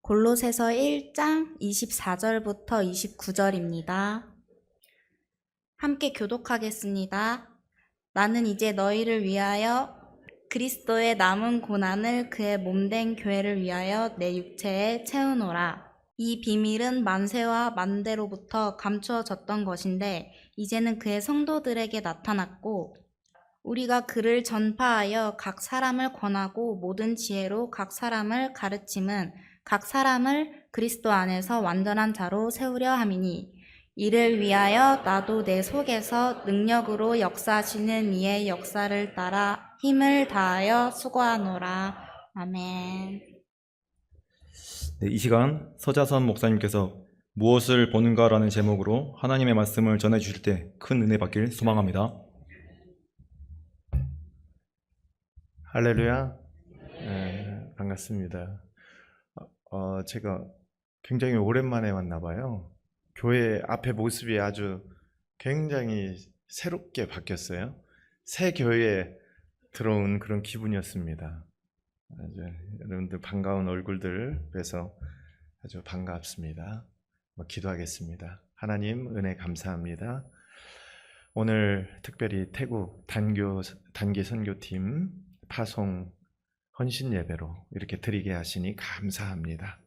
골로새서 1장 24절부터 29절입니다. 함께 교독하겠습니다. 나는 이제 너희를 위하여 그리스도의 남은 고난을 그의 몸된 교회를 위하여 내 육체에 채우노라. 이 비밀은 만세와 만대로부터 감추어졌던 것인데 이제는 그의 성도들에게 나타났고 우리가 그를 전파하여 각 사람을 권하고 모든 지혜로 각 사람을 가르침은 각 사람을 그리스도 안에서 완전한 자로 세우려 함이니 이를 위하여 나도 내 속에서 능력으로 역사하시는 이의 역사를 따라 힘을 다하여 수고하노라. 아멘. 네, 이 시간 서자선 목사님께서 무엇을 보는가라는 제목으로 하나님의 말씀을 전해주실 때 큰 은혜 받길 소망합니다. 할렐루야. 네, 반갑습니다. 제가 굉장히 오랜만에 왔나 봐요. 교회 앞에 모습이 아주 굉장히 새롭게 바뀌었어요. 새 교회에 들어온 그런 기분이었습니다. 아주 여러분들 반가운 얼굴들 뵈서 아주 반갑습니다. 기도하겠습니다. 하나님 은혜 감사합니다. 오늘 특별히 태국 단기 선교팀 파송 헌신 예배로 이렇게 드리게 하시니 감사합니다.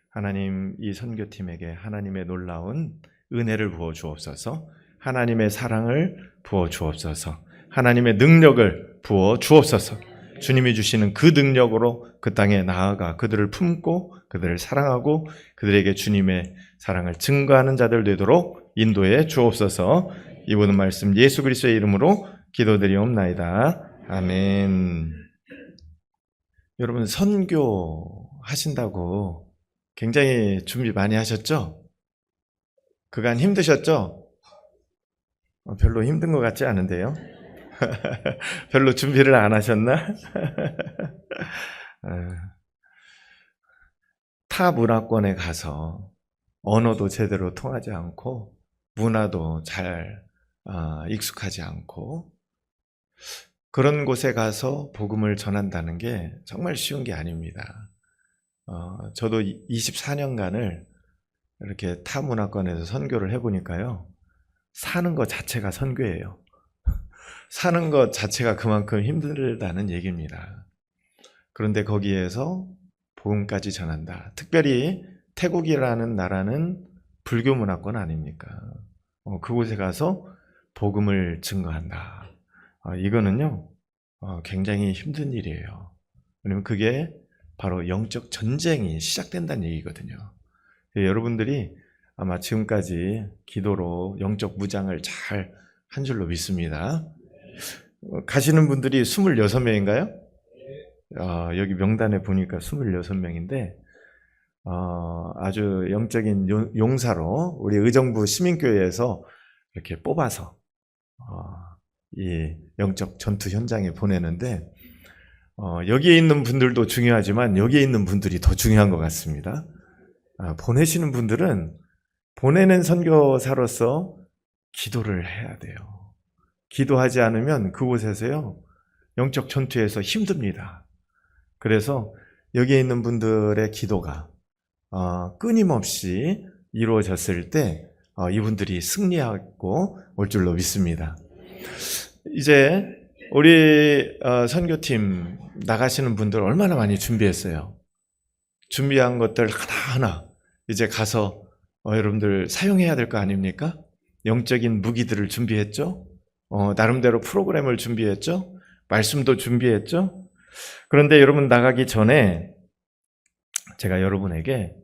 하나님, 이 선교팀에게 하나님의 놀라운 은혜를 부어 주옵소서, 하나님의 사랑을 부어 주옵소서, 하나님의 능력을 부어 주옵소서. 주님이 주시는 그 능력으로 그 땅에 나아가 그들을 품고 그들을 사랑하고 그들에게 주님의 사랑을 증거하는 자들 되도록 인도해 주옵소서. 이 모든 말씀 예수 그리스도의 이름으로 기도드리옵나이다. 아멘. 여러분, 선교 하신다고 굉장히 준비 많이 하셨죠? 그간 힘드셨죠? 별로 힘든 것 같지 않은데요? 별로 준비를 안 하셨나? 타 문화권에 가서 언어도 제대로 통하지 않고 문화도 잘 익숙하지 않고 그런 곳에 가서 복음을 전한다는 게 정말 쉬운 게 아닙니다. 저도 24년간을 이렇게 타 문화권에서 선교를 해보니까요, 사는 것 자체가 선교예요. 사는 것 자체가 그만큼 힘들다는 얘기입니다. 그런데 거기에서 복음까지 전한다. 특별히 태국이라는 나라는 불교 문화권 아닙니까? 그곳에 가서 복음을 증거한다. 이거는요, 굉장히 힘든 일이에요. 왜냐면 그게 바로 영적 전쟁이 시작된다는 얘기거든요. 여러분들이 아마 지금까지 기도로 영적 무장을 잘 한 줄로 믿습니다. 가시는 분들이 26명인가요? 여기 명단에 보니까 26명인데 아주 영적인 용사로 우리 의정부 시민교회에서 이렇게 뽑아서 이 영적 전투 현장에 보내는데 여기에 있는 분들도 중요하지만 여기에 있는 분들이 더 중요한 것 같습니다. 보내시는 분들은 보내는 선교사로서 기도를 해야 돼요. 기도하지 않으면 그곳에서요, 영적 전투에서 힘듭니다. 그래서 여기에 있는 분들의 기도가 끊임없이 이루어졌을 때 이분들이 승리하고 올 줄로 믿습니다. 이제 우리 선교팀 나가시는 분들 얼마나 많이 준비했어요? 준비한 것들 하나하나 이제 가서 여러분들 사용해야 될 거 아닙니까? 영적인 무기들을 준비했죠? 나름대로 프로그램을 준비했죠? 말씀도 준비했죠? 그런데 여러분 나가기 전에 제가 여러분에게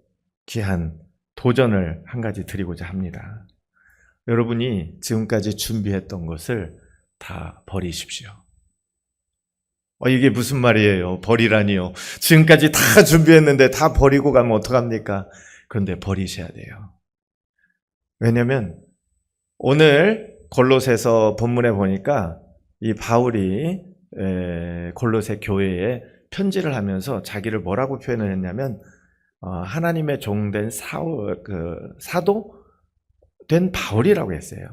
귀한 도전을 한 가지 드리고자 합니다. 여러분이 지금까지 준비했던 것을 다 버리십시오. 이게 무슨 말이에요? 버리라니요. 지금까지 다 준비했는데 다 버리고 가면 어떡합니까? 그런데 버리셔야 돼요. 왜냐면 오늘 골로새서 본문에 보니까 이 바울이 골로새 교회에 편지를 하면서 자기를 뭐라고 표현을 했냐면 하나님의 종된 사도 된 바울이라고 했어요.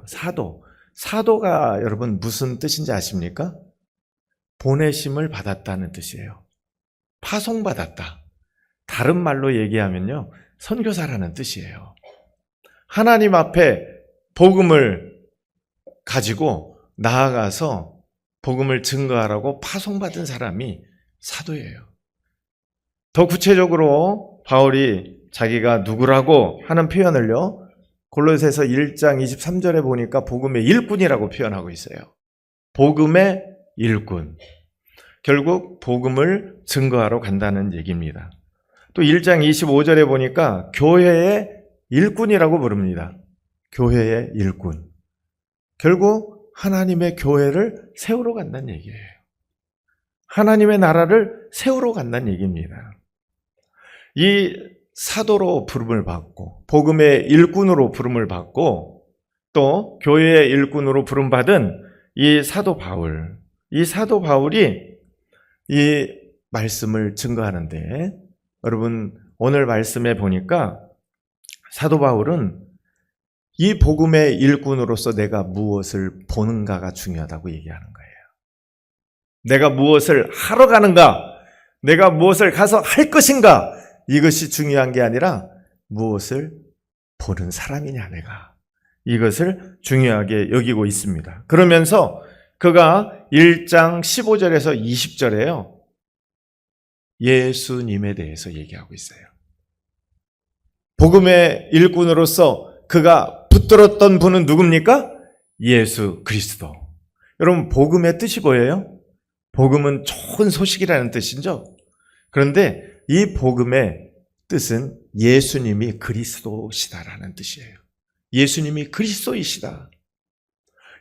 사도가 여러분 무슨 뜻인지 아십니까? 보내심을 받았다는 뜻이에요. 파송받았다. 다른 말로 얘기하면요, 선교사라는 뜻이에요. 하나님 앞에 복음을 가지고 나아가서 복음을 증거하라고 파송받은 사람이 사도예요. 더 구체적으로 바울이 자기가 누구라고 하는 표현을요, 골로새서 1장 23절에 보니까 복음의 일꾼이라고 표현하고 있어요. 복음의 일꾼. 결국 복음을 증거하러 간다는 얘기입니다. 또 1장 25절에 보니까 교회의 일꾼이라고 부릅니다. 교회의 일꾼. 결국 하나님의 교회를 세우러 간다는 얘기예요. 하나님의 나라를 세우러 간다는 얘기입니다. 이 사도로 부름을 받고 복음의 일꾼으로 부름을 받고 또 교회의 일꾼으로 부름받은 이 사도 바울. 이 사도 바울이 이 말씀을 증거하는데, 여러분 오늘 말씀에 보니까 사도 바울은 이 복음의 일꾼으로서 내가 무엇을 보는가가 중요하다고 얘기하는 거예요. 내가 무엇을 하러 가는가, 내가 무엇을 가서 할 것인가, 이것이 중요한 게 아니라 무엇을 보는 사람이냐 내가, 이것을 중요하게 여기고 있습니다. 그러면서 그가 1장 15절에서 20절에요, 예수님에 대해서 얘기하고 있어요. 복음의 일꾼으로서 그가 붙들었던 분은 누굽니까? 예수 그리스도. 여러분 복음의 뜻이 뭐예요? 복음은 좋은 소식이라는 뜻이죠. 그런데 이 복음의 뜻은 예수님이 그리스도시다라는 뜻이에요. 예수님이 그리스도이시다.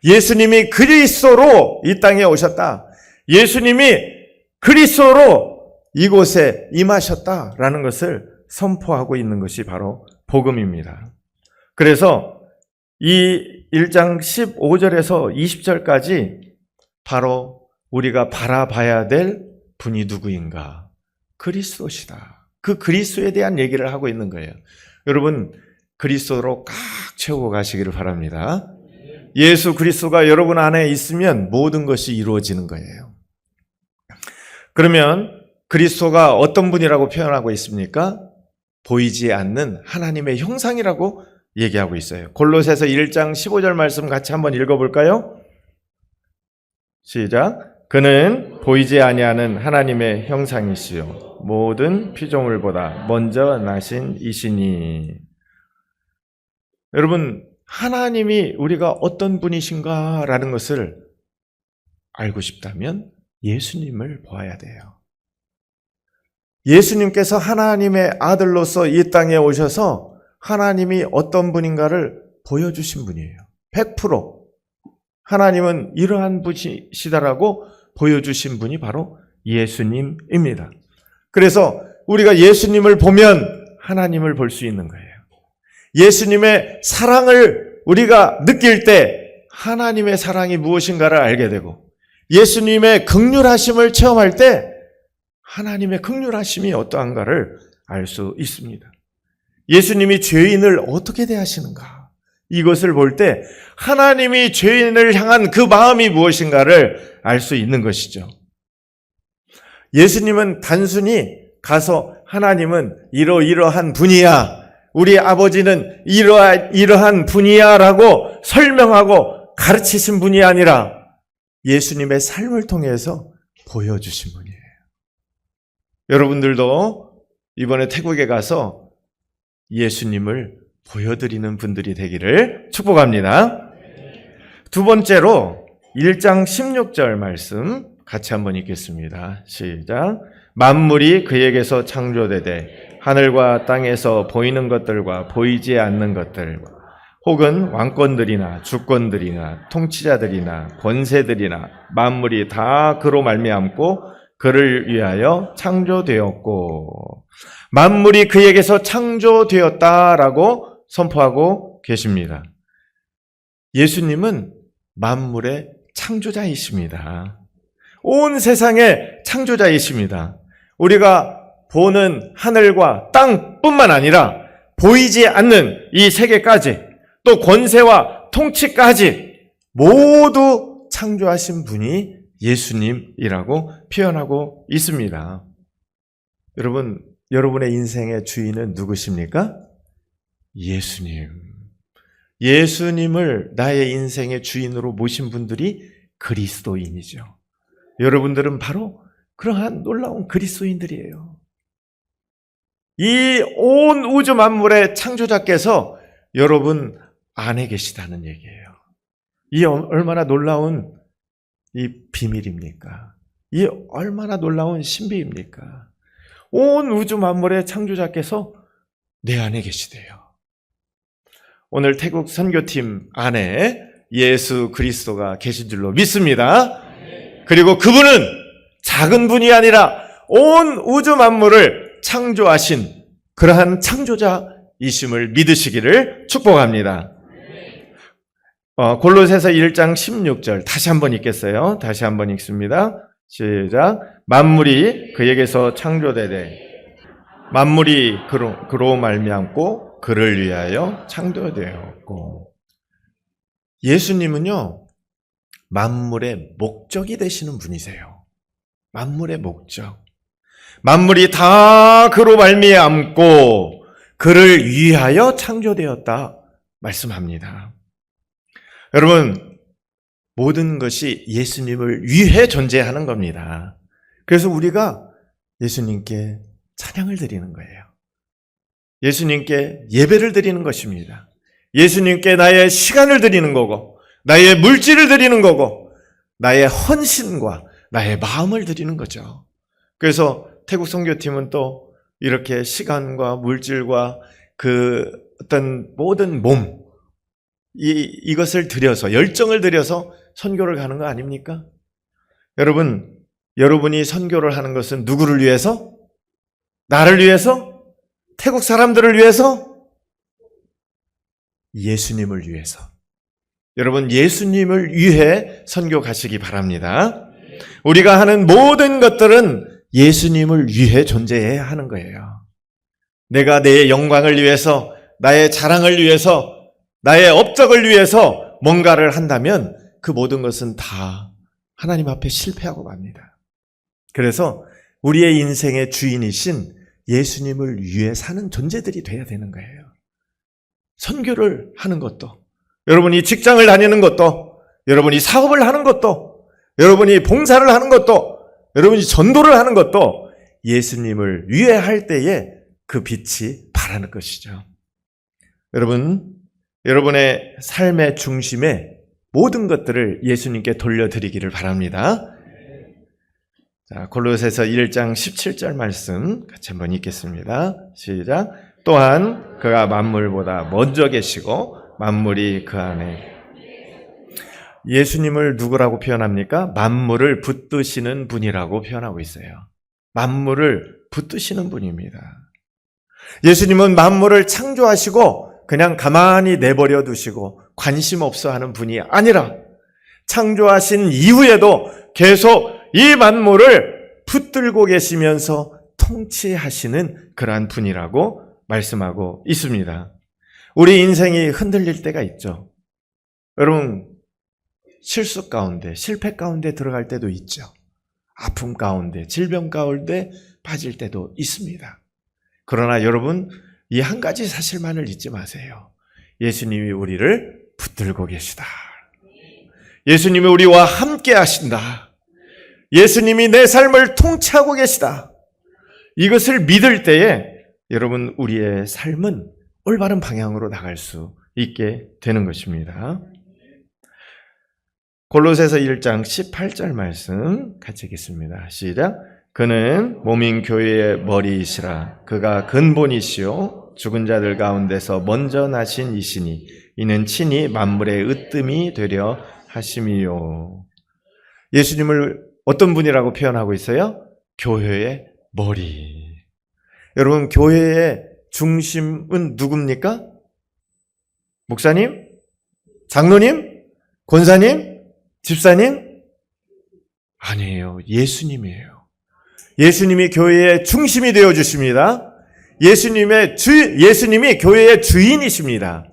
예수님이 그리스도로 이 땅에 오셨다. 예수님이 그리스도로 이곳에 임하셨다라는 것을 선포하고 있는 것이 바로 복음입니다. 그래서 이 1장 15절에서 20절까지 바로 우리가 바라봐야 될 분이 누구인가? 그리스도시다. 그 그리스도에 대한 얘기를 하고 있는 거예요. 여러분 그리스도로 꽉 채우고 가시기를 바랍니다. 예수 그리스도가 여러분 안에 있으면 모든 것이 이루어지는 거예요. 그러면 그리스도가 어떤 분이라고 표현하고 있습니까? 보이지 않는 하나님의 형상이라고 얘기하고 있어요. 골로새서 1장 15절 말씀 같이 한번 읽어볼까요? 시작. 그는 보이지 아니하는 하나님의 형상이시요 모든 피조물보다 먼저 나신 이시니. 여러분 하나님이 우리가 어떤 분이신가라는 것을 알고 싶다면 예수님을 보아야 돼요. 예수님께서 하나님의 아들로서 이 땅에 오셔서 하나님이 어떤 분인가를 보여주신 분이에요. 100% 하나님은 이러한 분이시다라고 보여주신 분이 바로 예수님입니다. 그래서 우리가 예수님을 보면 하나님을 볼 수 있는 거예요. 예수님의 사랑을 우리가 느낄 때 하나님의 사랑이 무엇인가를 알게 되고, 예수님의 긍휼하심을 체험할 때 하나님의 긍휼하심이 어떠한가를 알 수 있습니다. 예수님이 죄인을 어떻게 대하시는가, 이것을 볼 때 하나님이 죄인을 향한 그 마음이 무엇인가를 알 수 있는 것이죠. 예수님은 단순히 가서 하나님은 이러이러한 분이야, 우리 아버지는 이러한 분이야 라고 설명하고 가르치신 분이 아니라 예수님의 삶을 통해서 보여주신 분이에요. 여러분들도 이번에 태국에 가서 예수님을 보여드리는 분들이 되기를 축복합니다. 두 번째로 1장 16절 말씀 같이 한번 읽겠습니다. 시작. 만물이 그에게서 창조되되 하늘과 땅에서 보이는 것들과 보이지 않는 것들, 혹은 왕권들이나 주권들이나 통치자들이나 권세들이나 만물이 다 그로 말미암고 그를 위하여 창조되었고, 만물이 그에게서 창조되었다라고 선포하고 계십니다. 예수님은 만물의 창조자이십니다. 온 세상의 창조자이십니다. 우리가 보는 하늘과 땅뿐만 아니라 보이지 않는 이 세계까지, 또 권세와 통치까지 모두 창조하신 분이 예수님이라고 표현하고 있습니다. 여러분, 여러분의 인생의 주인은 누구십니까? 예수님. 예수님을 나의 인생의 주인으로 모신 분들이 그리스도인이죠. 여러분들은 바로 그러한 놀라운 그리스도인들이에요. 이 온 우주 만물의 창조자께서 여러분 안에 계시다는 얘기예요. 이 얼마나 놀라운 이 비밀입니까? 이 얼마나 놀라운 신비입니까? 온 우주 만물의 창조자께서 내 안에 계시대요. 오늘 태국 선교팀 안에 예수 그리스도가 계신 줄로 믿습니다. 그리고 그분은 작은 분이 아니라 온 우주 만물을 창조하신 그러한 창조자이심을 믿으시기를 축복합니다. 골로새서 1장 16절 다시 한번 읽겠어요. 다시 한번 읽습니다. 시작. 만물이 그에게서 창조되되 만물이 그로 말미암고 그를 위하여 창조되었고. 예수님은요 만물의 목적이 되시는 분이세요. 만물의 목적. 만물이 다 그로 말미암고 그를 위하여 창조되었다 말씀합니다. 여러분, 모든 것이 예수님을 위해 존재하는 겁니다. 그래서 우리가 예수님께 찬양을 드리는 거예요. 예수님께 예배를 드리는 것입니다. 예수님께 나의 시간을 드리는 거고, 나의 물질을 드리는 거고, 나의 헌신과 나의 마음을 드리는 거죠. 그래서 태국 선교팀은 또 이렇게 시간과 물질과 그 어떤 모든 몸, 이것을 들여서, 열정을 들여서 선교를 가는 거 아닙니까? 여러분, 여러분이 선교를 하는 것은 누구를 위해서? 나를 위해서? 태국 사람들을 위해서? 예수님을 위해서. 여러분, 예수님을 위해 선교 가시기 바랍니다. 우리가 하는 모든 것들은 예수님을 위해 존재해야 하는 거예요. 내가 내 영광을 위해서, 나의 자랑을 위해서, 나의 업적을 위해서 뭔가를 한다면 그 모든 것은 다 하나님 앞에 실패하고 맙니다. 그래서 우리의 인생의 주인이신 예수님을 위해 사는 존재들이 돼야 되는 거예요. 선교를 하는 것도, 여러분이 직장을 다니는 것도, 여러분이 사업을 하는 것도, 여러분이 봉사를 하는 것도, 여러분이 전도를 하는 것도 예수님을 위해 할 때에 그 빛이 발하는 것이죠. 여러분, 여러분의 삶의 중심에 모든 것들을 예수님께 돌려드리기를 바랍니다. 자, 골로새서 1장 17절 말씀 같이 한번 읽겠습니다. 시작. 또한 그가 만물보다 먼저 계시고 만물이 그 안에. 예수님을 누구라고 표현합니까? 만물을 붙드시는 분이라고 표현하고 있어요. 만물을 붙드시는 분입니다. 예수님은 만물을 창조하시고 그냥 가만히 내버려 두시고 관심 없어 하는 분이 아니라 창조하신 이후에도 계속 이 만물을 붙들고 계시면서 통치하시는 그러한 분이라고 말씀하고 있습니다. 우리 인생이 흔들릴 때가 있죠. 여러분, 실수 가운데, 실패 가운데 들어갈 때도 있죠. 아픔 가운데, 질병 가운데 빠질 때도 있습니다. 그러나 여러분, 이 한 가지 사실만을 잊지 마세요. 예수님이 우리를 붙들고 계시다. 예수님이 우리와 함께 하신다. 예수님이 내 삶을 통치하고 계시다. 이것을 믿을 때에 여러분, 우리의 삶은 올바른 방향으로 나갈 수 있게 되는 것입니다. 골로새서 1장 18절 말씀 같이 읽겠습니다. 시작. 그는 몸인 교회의 머리이시라. 그가 근본이시요 죽은 자들 가운데서 먼저 나신 이시니 이는 친히 만물의 으뜸이 되려 하심이요. 예수님을 어떤 분이라고 표현하고 있어요? 교회의 머리. 여러분, 교회의 중심은 누굽니까? 목사님? 장로님? 권사님? 집사님? 아니에요. 예수님이에요. 예수님이 교회의 중심이 되어 주십니다. 예수님이 교회의 주인이십니다.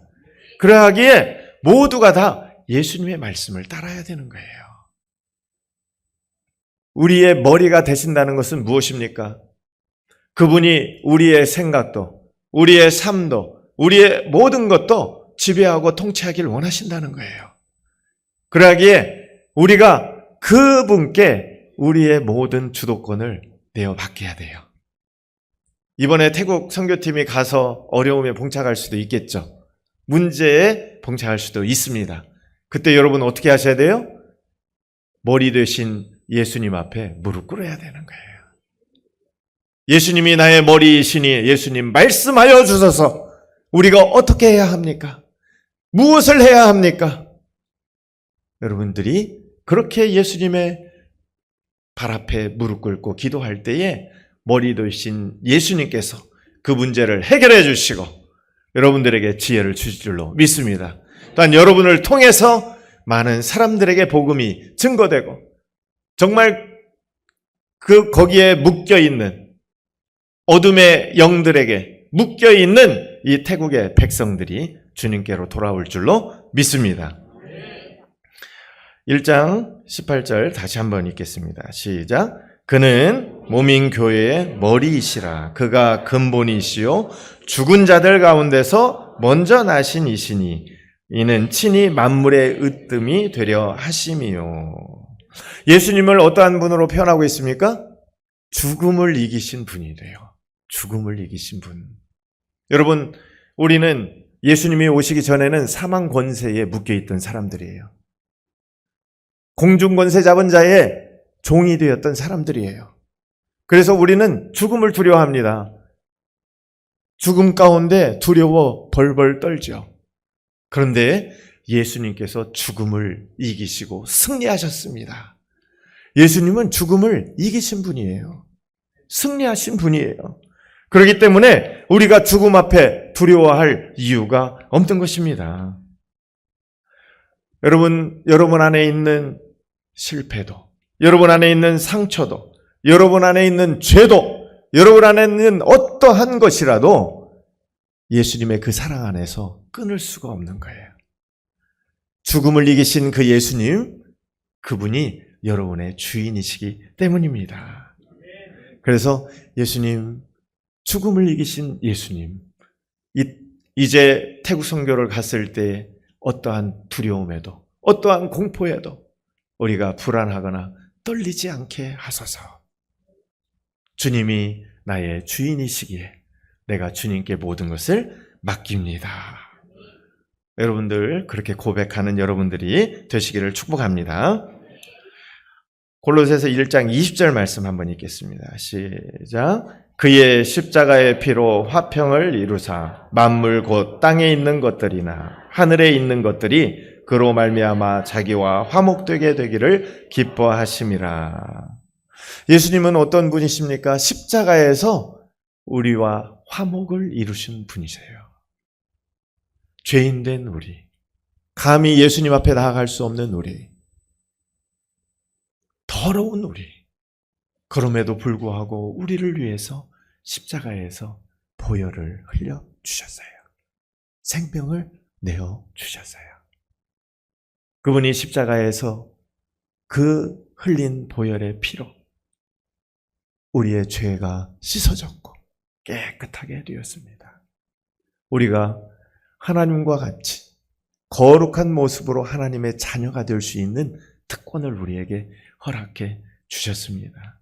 그러하기에 모두가 다 예수님의 말씀을 따라야 되는 거예요. 우리의 머리가 되신다는 것은 무엇입니까? 그분이 우리의 생각도, 우리의 삶도, 우리의 모든 것도 지배하고 통치하기를 원하신다는 거예요. 그러기에 우리가 그분께 우리의 모든 주도권을 내어 맡겨야 돼요. 이번에 태국 선교팀이 가서 어려움에 봉착할 수도 있겠죠. 문제에 봉착할 수도 있습니다. 그때 여러분 어떻게 하셔야 돼요? 머리 되신 예수님 앞에 무릎 꿇어야 되는 거예요. 예수님이 나의 머리이시니 예수님 말씀하여 주소서. 우리가 어떻게 해야 합니까? 무엇을 해야 합니까? 여러분들이 그렇게 예수님의 발 앞에 무릎 꿇고 기도할 때에 머리 되신 예수님께서 그 문제를 해결해 주시고 여러분들에게 지혜를 주실 줄로 믿습니다. 또한 여러분을 통해서 많은 사람들에게 복음이 증거되고 정말 거기에 묶여있는 어둠의 영들에게 묶여있는 이 태국의 백성들이 주님께로 돌아올 줄로 믿습니다. 1장 18절 다시 한번 읽겠습니다. 시작. 그는 몸인 교회의 머리이시라. 그가 근본이시요 죽은 자들 가운데서 먼저 나신 이시니 이는 친히 만물의 으뜸이 되려 하심이요. 예수님을 어떠한 분으로 표현하고 있습니까? 죽음을 이기신 분이래요. 죽음을 이기신 분. 여러분, 우리는 예수님이 오시기 전에는 사망 권세에 묶여있던 사람들이에요. 공중 권세 잡은 자의 종이 되었던 사람들이에요. 그래서 우리는 죽음을 두려워합니다. 죽음 가운데 두려워 벌벌 떨죠. 그런데 예수님께서 죽음을 이기시고 승리하셨습니다. 예수님은 죽음을 이기신 분이에요. 승리하신 분이에요. 그렇기 때문에 우리가 죽음 앞에 두려워할 이유가 없는 것입니다. 여러분 안에 있는 실패도, 여러분 안에 있는 상처도, 여러분 안에 있는 죄도, 여러분 안에 있는 어떠한 것이라도 예수님의 그 사랑 안에서 끊을 수가 없는 거예요. 죽음을 이기신 그 예수님, 그분이 여러분의 주인이시기 때문입니다. 그래서 예수님, 죽음을 이기신 예수님, 이제 태국 선교를 갔을 때 어떠한 두려움에도 어떠한 공포에도 우리가 불안하거나 떨리지 않게 하소서. 주님이 나의 주인이시기에 내가 주님께 모든 것을 맡깁니다. 여러분들 그렇게 고백하는 여러분들이 되시기를 축복합니다. 골로새서 1장 20절 말씀 한번 읽겠습니다. 시작. 그의 십자가의 피로 화평을 이루사 만물 곧 땅에 있는 것들이나 하늘에 있는 것들이 그로 말미암아 자기와 화목되게 되기를 기뻐하심이라. 예수님은 어떤 분이십니까? 십자가에서 우리와 화목을 이루신 분이세요. 죄인된 우리, 감히 예수님 앞에 나아갈 수 없는 우리, 더러운 우리, 그럼에도 불구하고 우리를 위해서 십자가에서 보혈을 흘려 주셨어요. 생명을 내어 주셨어요. 그분이 십자가에서 그 흘린 보혈의 피로 우리의 죄가 씻어졌고 깨끗하게 되었습니다. 우리가 하나님과 같이 거룩한 모습으로 하나님의 자녀가 될 수 있는 특권을 우리에게 허락해 주셨습니다.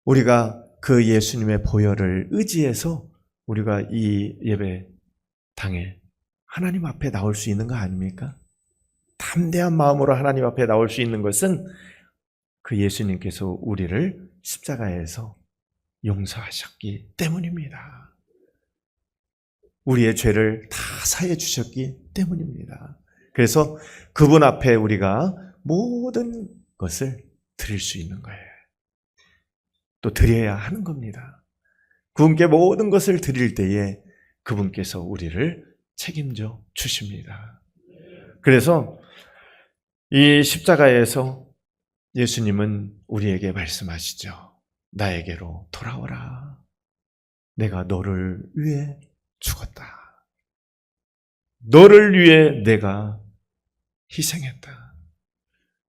우리가 그 예수님의 보혈을 의지해서 우리가 이 예배당에 하나님 앞에 나올 수 있는 거 아닙니까? 담대한 마음으로 하나님 앞에 나올 수 있는 것은 그 예수님께서 우리를 십자가에서 용서하셨기 때문입니다. 우리의 죄를 다 사해 주셨기 때문입니다. 그래서 그분 앞에 우리가 모든 것을 드릴 수 있는 거예요. 또 드려야 하는 겁니다. 그분께 모든 것을 드릴 때에 그분께서 우리를 책임져 주십니다. 그래서 이 십자가에서 예수님은 우리에게 말씀하시죠. 나에게로 돌아오라. 내가 너를 위해 죽었다. 너를 위해 내가 희생했다.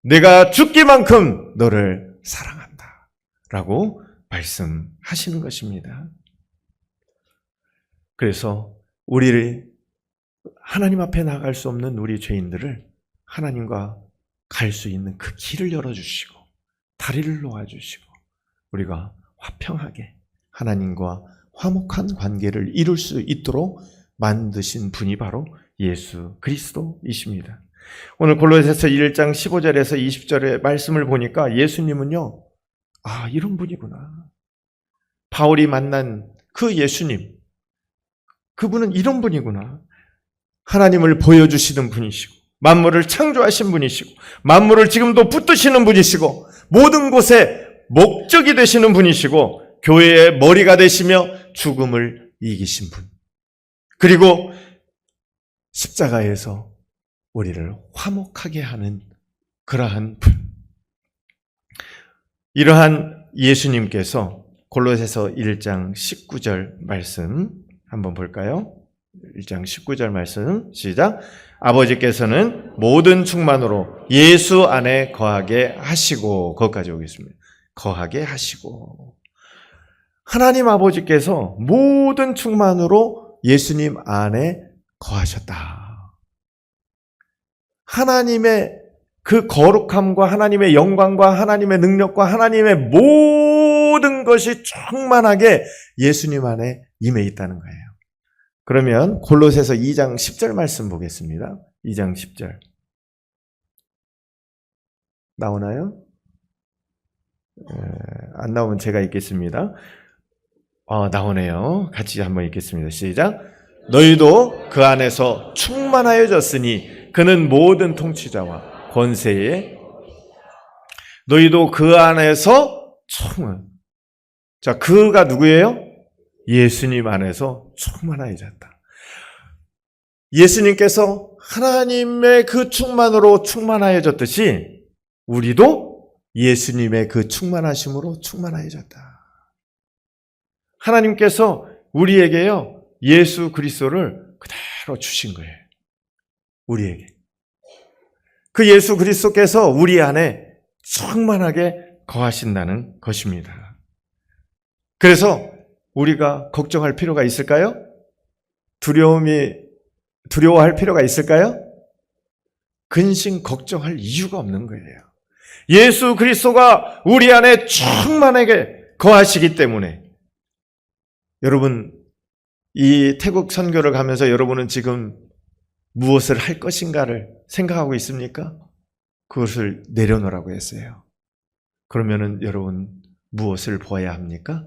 내가 죽기만큼 너를 사랑한다. 라고 말씀하시는 것입니다. 그래서 우리를 하나님 앞에 나갈 수 없는 우리 죄인들을 하나님과 갈 수 있는 그 길을 열어주시고 다리를 놓아주시고 우리가 화평하게 하나님과 화목한 관계를 이룰 수 있도록 만드신 분이 바로 예수 그리스도이십니다. 오늘 골로새서 1장 15절에서 20절의 말씀을 보니까 예수님은요, 이런 분이구나. 바울이 만난 그 예수님, 그분은 이런 분이구나. 하나님을 보여주시는 분이시고 만물을 창조하신 분이시고 만물을 지금도 붙드시는 분이시고 모든 곳에 목적이 되시는 분이시고 교회의 머리가 되시며 죽음을 이기신 분, 그리고 십자가에서 우리를 화목하게 하는 그러한 분. 이러한 예수님께서 골로새서 1장 19절 말씀 한번 볼까요? 1장 19절 말씀 시작. 아버지께서는 모든 충만으로 예수 안에 거하게 하시고, 거기까지 오겠습니다. 거하게 하시고, 하나님 아버지께서 모든 충만으로 예수님 안에 거하셨다. 하나님의 그 거룩함과 하나님의 영광과 하나님의 능력과 하나님의 모든 것이 충만하게 예수님 안에 임해 있다는 거예요. 그러면 골로새서 2장 10절 말씀 보겠습니다. 2장 10절. 나오나요? 안 나오면 제가 읽겠습니다. 나오네요. 같이 한번 읽겠습니다. 시작. 너희도 그 안에서 충만하여졌으니 그는 모든 통치자와 권세에, 너희도 그 안에서 자, 그가 누구예요? 예수님 안에서 충만하여졌다. 예수님께서 하나님의 그 충만으로 충만하여졌듯이 우리도 예수님의 그 충만하심으로 충만하여졌다. 하나님께서 우리에게요, 예수 그리스도를 그대로 주신 거예요. 우리에게. 그 예수 그리스도께서 우리 안에 충만하게 거하신다는 것입니다. 그래서 우리가 걱정할 필요가 있을까요? 두려워할 필요가 있을까요? 근심 걱정할 이유가 없는 거예요. 예수 그리스도가 우리 안에 충만하게 거하시기 때문에. 여러분, 이 태국 선교를 가면서 여러분은 지금 무엇을 할 것인가를 생각하고 있습니까? 그것을 내려놓으라고 했어요. 그러면은 여러분 무엇을 보아야 합니까?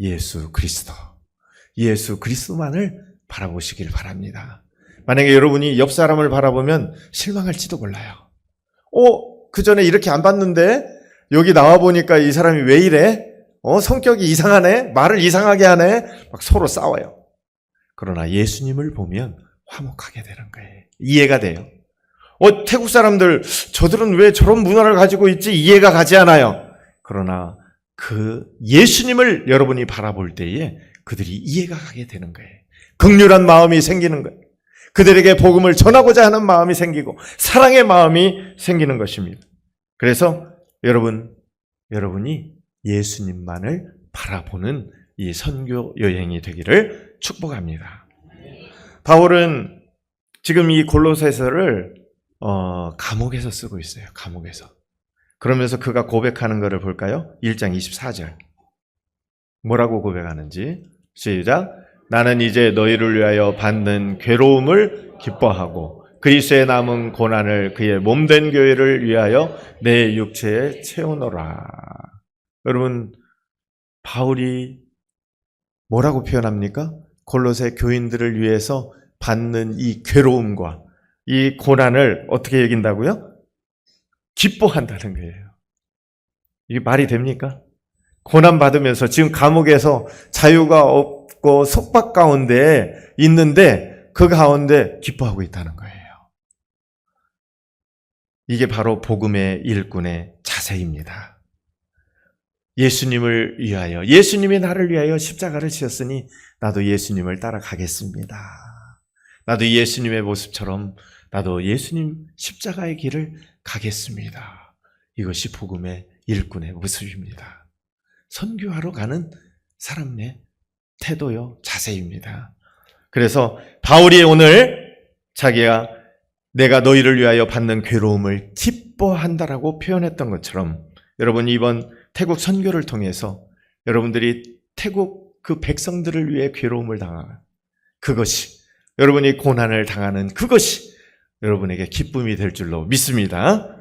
예수 그리스도. 예수 그리스도만을 바라보시길 바랍니다. 만약에 여러분이 옆 사람을 바라보면 실망할지도 몰라요. 그 전에 이렇게 안 봤는데 여기 나와보니까 이 사람이 왜 이래? 성격이 이상하네? 말을 이상하게 하네? 막 서로 싸워요. 그러나 예수님을 보면 화목하게 되는 거예요. 이해가 돼요. 태국 사람들, 저들은 왜 저런 문화를 가지고 있지? 이해가 가지 않아요. 그러나 그 예수님을 여러분이 바라볼 때에 그들이 이해가 가게 되는 거예요. 긍휼한 마음이 생기는 거예요. 그들에게 복음을 전하고자 하는 마음이 생기고 사랑의 마음이 생기는 것입니다. 그래서 여러분이 예수님만을 바라보는 이 선교 여행이 되기를 축복합니다. 바울은 지금 이 골로새서를 감옥에서 쓰고 있어요. 감옥에서. 그러면서 그가 고백하는 것을 볼까요? 1장 24절. 뭐라고 고백하는지 시작. 나는 이제 너희를 위하여 받는 괴로움을 기뻐하고 그리스도의 남은 고난을 그의 몸된 교회를 위하여 내 육체에 채우노라. 여러분, 바울이 뭐라고 표현합니까? 골로새 교인들을 위해서 받는 이 괴로움과 이 고난을 어떻게 여긴다고요? 기뻐한다는 거예요. 이게 말이 됩니까? 고난받으면서 지금 감옥에서 자유가 없고 속박 가운데 있는데 그 가운데 기뻐하고 있다는 거예요. 이게 바로 복음의 일꾼의 자세입니다. 예수님을 위하여, 예수님이 나를 위하여 십자가를 지었으니 나도 예수님을 따라가겠습니다. 나도 예수님의 모습처럼 나도 예수님 십자가의 길을 가겠습니다. 이것이 복음의 일꾼의 모습입니다. 선교하러 가는 사람의 태도요, 자세입니다. 그래서 바울이 오늘 자기가 내가 너희를 위하여 받는 괴로움을 기뻐한다라고 표현했던 것처럼 여러분 이번 태국 선교를 통해서 여러분들이 태국 그 백성들을 위해 괴로움을 당하는 그것이 여러분이 고난을 당하는 그것이 여러분에게 기쁨이 될 줄로 믿습니다.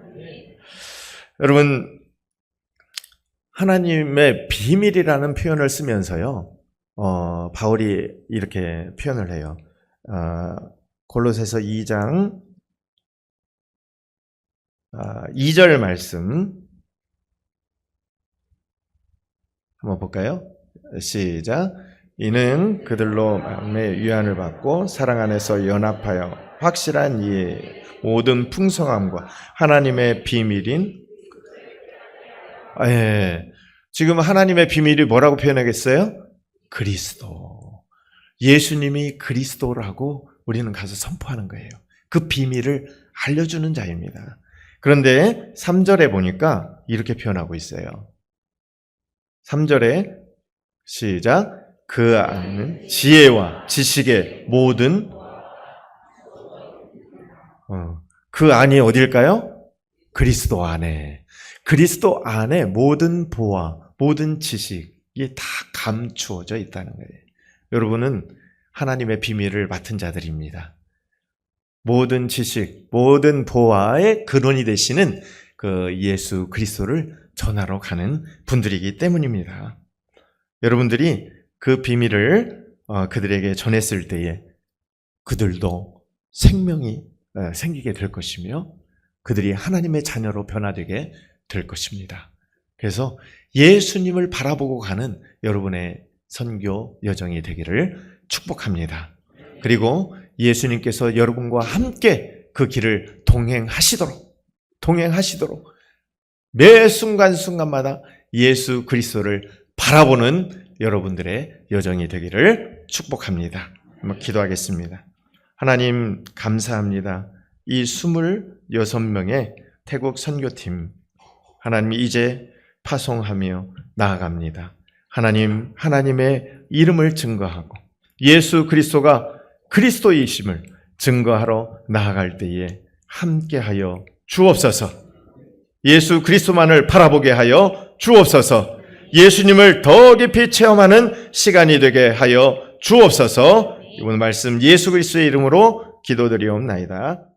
여러분 하나님의 비밀이라는 표현을 쓰면서요. 바울이 이렇게 표현을 해요. 골로새서 2장 2절 말씀 한번 볼까요? 시작. 이는 그들로 마음의 위안을 받고 사랑 안에서 연합하여 확실한 이해 모든 풍성함과 하나님의 비밀인 지금 하나님의 비밀이 뭐라고 표현하겠어요? 그리스도. 예수님이 그리스도라고 우리는 가서 선포하는 거예요. 그 비밀을 알려주는 자입니다. 그런데 3절에 보니까 이렇게 표현하고 있어요. 3절에 시작. 그 안에는 지혜와 지식의 모든 그 안이 어딜까요? 그리스도 안에. 그리스도 안에 모든 보화, 모든 지식이 다 감추어져 있다는 거예요. 여러분은 하나님의 비밀을 맡은 자들입니다. 모든 지식, 모든 보화의 근원이 되시는 그 예수 그리스도를 전하러 가는 분들이기 때문입니다. 여러분들이 그 비밀을 그들에게 전했을 때에 그들도 생명이 생기게 될 것이며 그들이 하나님의 자녀로 변화되게 될 것입니다. 그래서 예수님을 바라보고 가는 여러분의 선교 여정이 되기를 축복합니다. 그리고 예수님께서 여러분과 함께 그 길을 동행하시도록 매 순간순간마다 예수 그리스도를 바라보는 여러분들의 여정이 되기를 축복합니다. 한번 기도하겠습니다. 하나님 감사합니다. 이 26명의 태국 선교팀 하나님이 이제 파송하며 나아갑니다. 하나님, 하나님의 이름을 증거하고 예수 그리스도가 그리스도이심을 증거하러 나아갈 때에 함께하여 주옵소서. 예수 그리스도만을 바라보게 하여 주옵소서. 예수님을 더 깊이 체험하는 시간이 되게 하여 주옵소서. 이번 말씀 예수 그리스도의 이름으로 기도드리옵나이다.